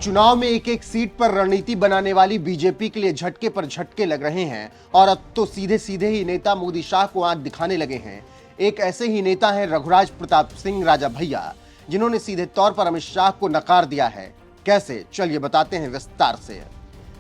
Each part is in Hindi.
चुनाव में एक एक सीट पर रणनीति बनाने वाली बीजेपी के लिए झटके पर झटके लग रहे हैं और अब तो सीधे सीधे ही नेता मोदी शाह को आंख दिखाने लगे हैं। एक ऐसे ही नेता हैं रघुराज प्रताप सिंह राजा भैया, जिन्होंने सीधे तौर पर अमित शाह को नकार दिया है। कैसे, चलिए बताते हैं विस्तार से।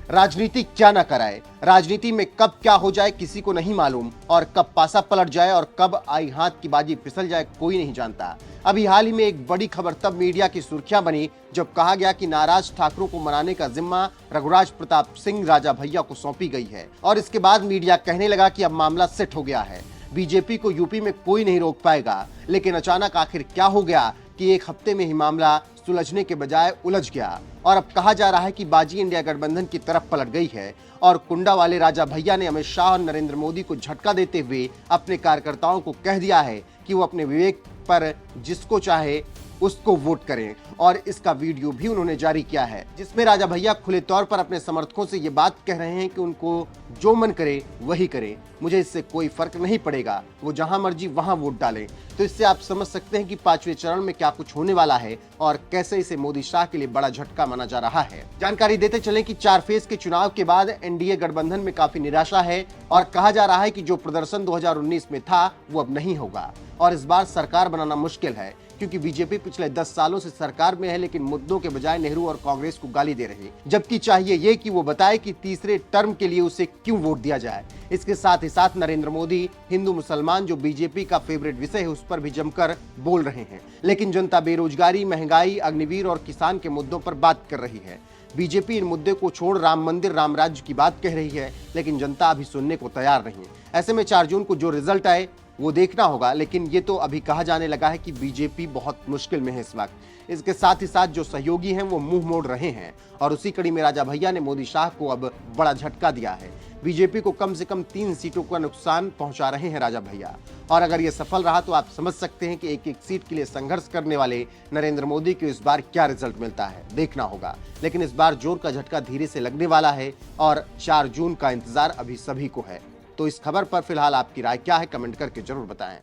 राजनीति क्या न कराए, राजनीति में कब क्या हो जाए किसी को नहीं मालूम, और कब पासा पलट जाए और कब आई हाथ की बाजी फिसल जाए कोई नहीं जानता। अभी हाल ही में एक बड़ी खबर तब मीडिया की सुर्खियां बनी जब कहा गया कि नाराज ठाकरों को मनाने का जिम्मा रघुराज प्रताप सिंह राजा भैया को सौंपी गई है, और इसके बाद मीडिया कहने लगा कि अब मामला सेट हो गया है, बीजेपी को यूपी में कोई नहीं रोक पाएगा। लेकिन अचानक आखिर क्या हो गया कि एक हफ्ते में ही मामला सुलझने के बजाय उलझ गया, और अब कहा जा रहा है कि बाजी इंडिया गठबंधन की तरफ पलट गई है और कुंडा वाले राजा भैया ने अमित शाह और नरेंद्र मोदी को झटका देते हुए अपने कार्यकर्ताओं को कह दिया है कि वो अपने विवेक पर जिसको चाहे उसको वोट करें, और इसका वीडियो भी उन्होंने जारी किया है, जिसमें राजा भैया खुले तौर पर अपने समर्थकों से ये बात कह रहे हैं कि उनको जो मन करे वही करें, मुझे इससे कोई फर्क नहीं पड़ेगा, वो जहां मर्जी वहां वोट डालें। तो इससे आप समझ सकते हैं कि 5वें चरण में क्या कुछ होने वाला है और कैसे इसे मोदी शाह के लिए बड़ा झटका माना जा रहा है। जानकारी देते चलें कि 4 फेज के चुनाव के बाद एनडीए गठबंधन में काफी निराशा है और कहा जा रहा है कि जो प्रदर्शन 2019 में था वो अब नहीं होगा, और इस बार सरकार बनाना मुश्किल है क्योंकि बीजेपी पिछले 10 सालों से सरकार में है, लेकिन मुद्दों के बजाय नेहरू और कांग्रेस को गाली दे रही है, जबकि चाहिए ये कि वो बताए कि तीसरे टर्म के लिए उसे क्यों वोट दिया जाए। इसके साथ ही साथ नरेंद्र मोदी हिंदू मुसलमान, जो बीजेपी का फेवरेट विषय है, उस पर भी जमकर बोल रहे हैं, लेकिन जनता बेरोजगारी, महंगाई, अग्निवीर और किसान के मुद्दों पर बात कर रही है। बीजेपी इन मुद्दे को छोड़ राम मंदिर, राम राज्य की बात कह रही है, लेकिन जनता अभी सुनने को तैयार नहीं है। ऐसे में 4 जून को जो रिजल्ट आए वो देखना होगा, लेकिन ये तो अभी कहा जाने लगा है कि बीजेपी बहुत मुश्किल में है इस वक्त। इसके साथ ही साथ जो सहयोगी हैं वो मुंह मोड़ रहे हैं, और उसी कड़ी में राजा भैया ने मोदी शाह को अब बड़ा झटका दिया है। बीजेपी को कम से कम 3 सीटों का नुकसान पहुंचा रहे हैं राजा भैया, और अगर ये सफल रहा तो आप समझ सकते हैं कि एक एक सीट के लिए संघर्ष करने वाले नरेंद्र मोदी को इस बार क्या रिजल्ट मिलता है, देखना होगा। लेकिन इस बार जोर का झटका धीरे से लगने वाला है और 4 जून का इंतजार अभी सभी को है। तो इस खबर पर फिलहाल आपकी राय क्या है, कमेंट करके जरूर बताएं।